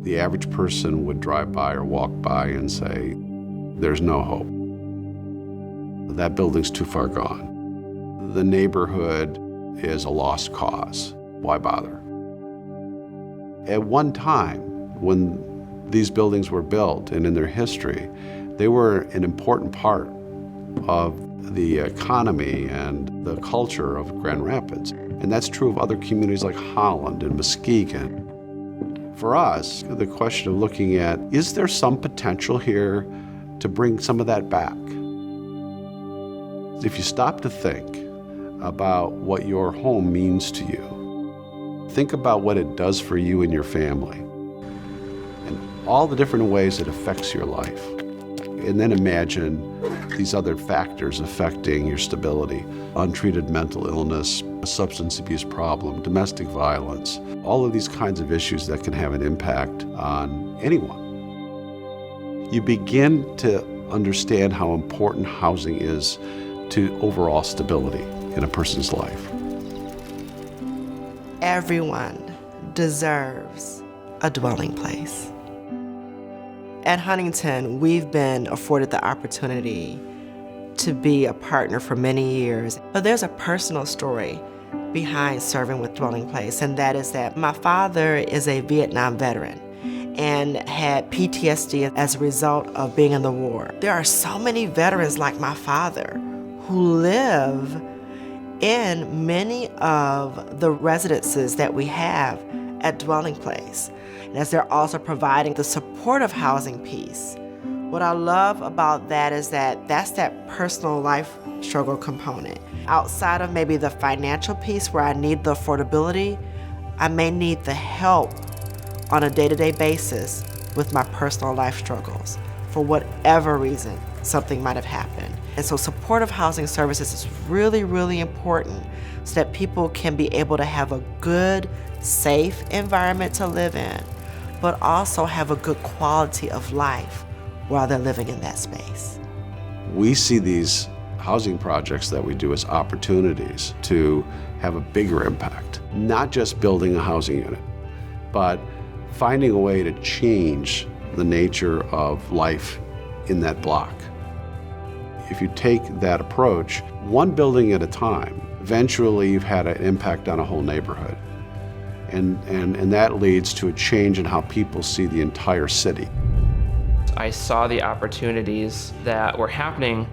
The average person would drive by or walk by and say, there's no hope. That building's too far gone. The neighborhood is a lost cause. Why bother? At one time, when these buildings were built and in their history, they were an important part of the economy and the culture of Grand Rapids. And that's true of other communities like Holland and Muskegon. For us, the question of looking at, is there some potential here to bring some of that back? If you stop to think about what your home means to you, think about what it does for you and your family, and all the different ways it affects your life. And then imagine these other factors affecting your stability: untreated mental illness, a substance abuse problem, domestic violence, all of these kinds of issues that can have an impact on anyone. You begin to understand how important housing is to overall stability in a person's life. Everyone deserves a dwelling place. At Huntington, we've been afforded the opportunity to be a partner for many years. But there's a personal story behind serving with Dwelling Place, and that is that my father is a Vietnam veteran and had PTSD as a result of being in the war. There are so many veterans like my father who live in many of the residences that we have at Dwelling Place. And as they're also providing the supportive housing piece, what I love about that is that that's that personal life struggle component. Outside of maybe the financial piece where I need the affordability, I may need the help on a day-to-day basis with my personal life struggles. For whatever reason, something might have happened. And so supportive housing services is really, really important so that people can be able to have a good, safe environment to live in, but also have a good quality of life while they're living in that space. We see these housing projects that we do as opportunities to have a bigger impact, not just building a housing unit, but finding a way to change the nature of life in that block. If you take that approach, one building at a time, eventually you've had an impact on a whole neighborhood. And that leads to a change in how people see the entire city. I saw the opportunities that were happening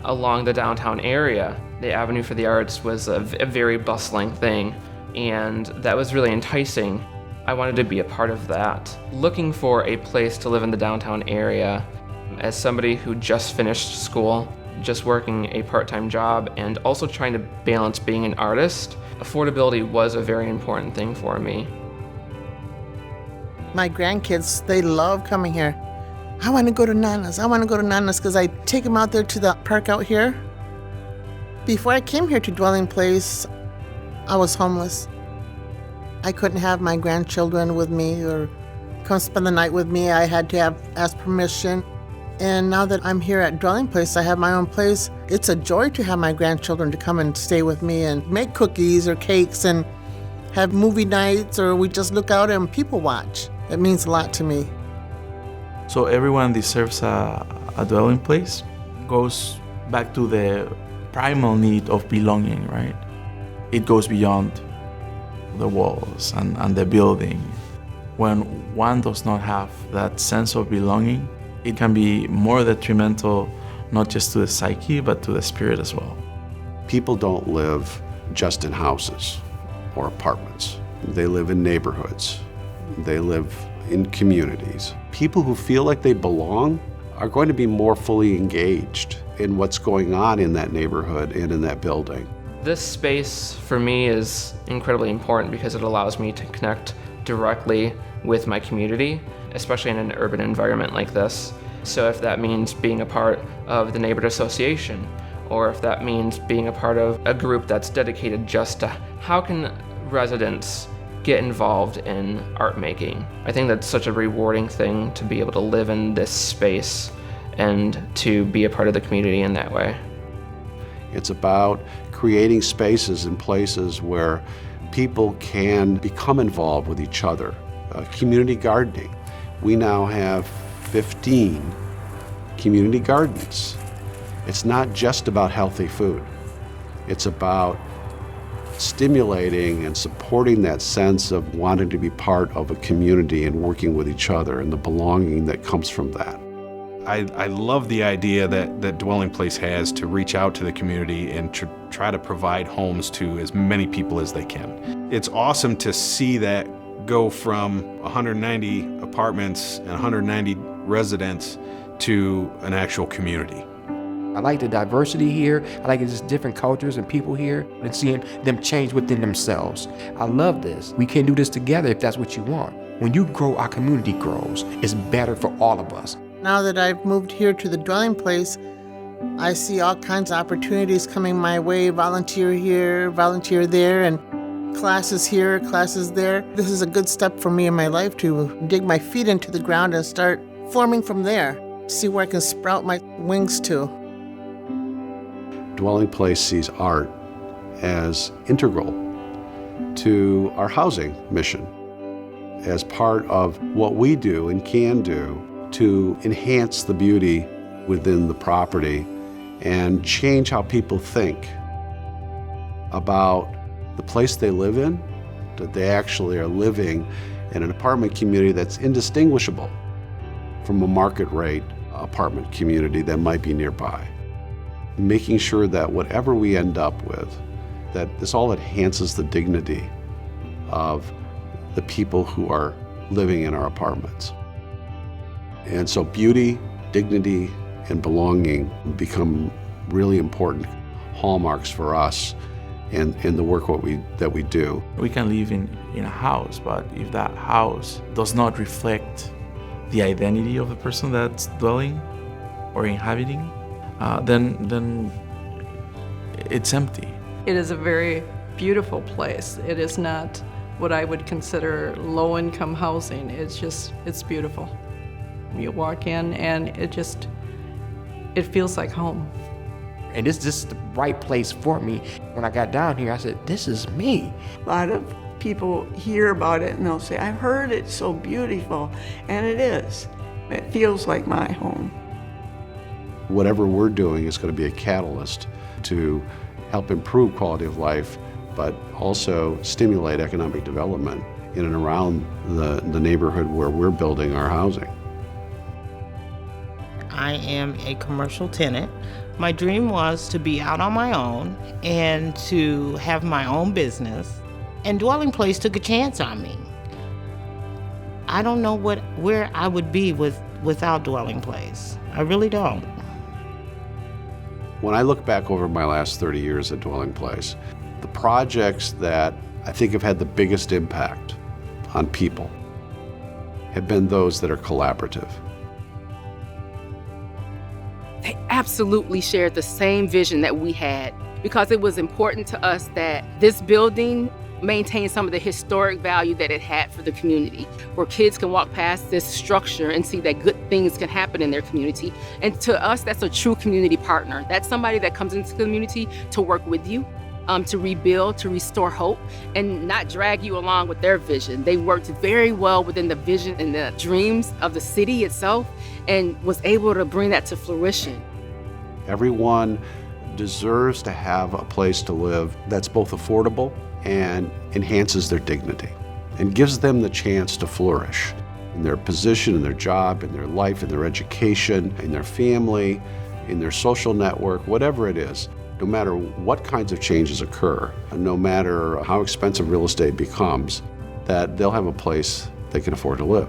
along the downtown area. The Avenue for the Arts was a very bustling thing, and that was really enticing. I wanted to be a part of that. Looking for a place to live in the downtown area, as somebody who just finished school, just working a part-time job, and also trying to balance being an artist, affordability was a very important thing for me. My grandkids, they love coming here. I want to go to Nana's. I want to go to Nana's because I take them out there to the park out here. Before I came here to Dwelling Place, I was homeless. I couldn't have my grandchildren with me or come spend the night with me. I had to ask permission. And now that I'm here at Dwelling Place, I have my own place. It's a joy to have my grandchildren to come and stay with me and make cookies or cakes and have movie nights, or we just look out and people watch. It means a lot to me. So everyone deserves a dwelling place. Goes back to the primal need of belonging, right? It goes beyond the walls and the building. When one does not have that sense of belonging, it can be more detrimental, not just to the psyche, but to the spirit as well. People don't live just in houses or apartments. They live in neighborhoods. They live in communities. People who feel like they belong are going to be more fully engaged in what's going on in that neighborhood and in that building. This space for me is incredibly important because it allows me to connect directly with my community, especially in an urban environment like this. So if that means being a part of the neighborhood association, or if that means being a part of a group that's dedicated just to how can residents get involved in art making. I think that's such a rewarding thing to be able to live in this space and to be a part of the community in that way. It's about creating spaces and places where people can become involved with each other community gardening. We now have 15 community gardens. It's not just about healthy food. It's about stimulating and supporting that sense of wanting to be part of a community and working with each other and the belonging that comes from that. I love the idea that Dwelling Place has to reach out to the community and try to provide homes to as many people as they can. It's awesome to see that go from 190 apartments and 190 residents to an actual community. I like the diversity here. I like just different cultures and people here and seeing them change within themselves. I love this. We can do this together if that's what you want. When you grow, our community grows. It's better for all of us. Now that I've moved here to the Dwelling Place, I see all kinds of opportunities coming my way, volunteer here, volunteer there, and classes here, classes there. This is a good step for me in my life to dig my feet into the ground and start forming from there, see where I can sprout my wings to. Dwelling Place sees art as integral to our housing mission, as part of what we do and can do to enhance the beauty within the property and change how people think about the place they live in, that they actually are living in an apartment community that's indistinguishable from a market rate apartment community that might be nearby. Making sure that whatever we end up with, that this all enhances the dignity of the people who are living in our apartments. And so beauty, dignity, and belonging become really important hallmarks for us in the work that we do. We can live in a house, but if that house does not reflect the identity of the person that's dwelling or inhabiting, then it's empty. It is a very beautiful place. It is not what I would consider low-income housing. It's beautiful. You walk in and it feels like home. And this is the right place for me. When I got down here, I said, this is me. A lot of people hear about it and they'll say, I've heard it's so beautiful, and it is. It feels like my home. Whatever we're doing is going to be a catalyst to help improve quality of life, but also stimulate economic development in and around the neighborhood where we're building our housing. I am a commercial tenant. My dream was to be out on my own and to have my own business. And Dwelling Place took a chance on me. I don't know where I would be without Dwelling Place. I really don't. When I look back over my last 30 years at Dwelling Place, the projects that I think have had the biggest impact on people have been those that are collaborative. They absolutely shared the same vision that we had, because it was important to us that this building maintain some of the historic value that it had for the community, where kids can walk past this structure and see that good things can happen in their community. And to us, that's a true community partner. That's somebody that comes into the community to work with you, to rebuild, to restore hope, and not drag you along with their vision. They worked very well within the vision and the dreams of the city itself and was able to bring that to fruition. Everyone deserves to have a place to live that's both affordable and enhances their dignity and gives them the chance to flourish in their position, in their job, in their life, in their education, in their family, in their social network, whatever it is. No matter what kinds of changes occur, no matter how expensive real estate becomes, that they'll have a place they can afford to live.